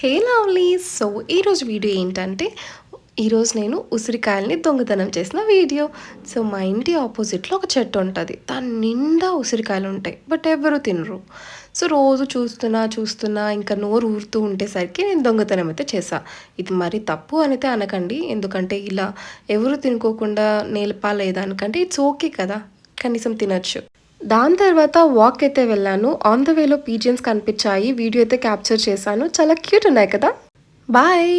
హే lovely. So ఈరోజు video ఏంటంటే, ఈరోజు నేను ఉసిరికాయల్ని దొంగతనం చేసిన వీడియో. సో మా ఇంటి ఆపోజిట్లో ఒక చెట్టు ఉంటుంది, దాని నిండా ఉసిరికాయలు ఉంటాయి, బట్ ఎవరు తినరు. సో రోజు చూస్తున్నా చూస్తున్నా ఇంకా నోరు ఊరుతూ ఉండేసరికి నేను దొంగతనం అయితే చేశా. ఇది మరి తప్పు అయితే అనకండి, ఎందుకంటే ఇలా ఎవరు తినుకోకుండా నేలపాలేదానికంటే ఇట్స్ ఓకే కదా, కనీసం తినచ్చు. దాని తర్వాత వాక్ అయితే వెళ్ళాను. ఆన్ ద వేలో పీజియన్స్ కనిపించాయి, వీడియో అయితే క్యాప్చర్ చేశాను. చాలా క్యూట్ ఉన్నాయి కదా. బాయ్.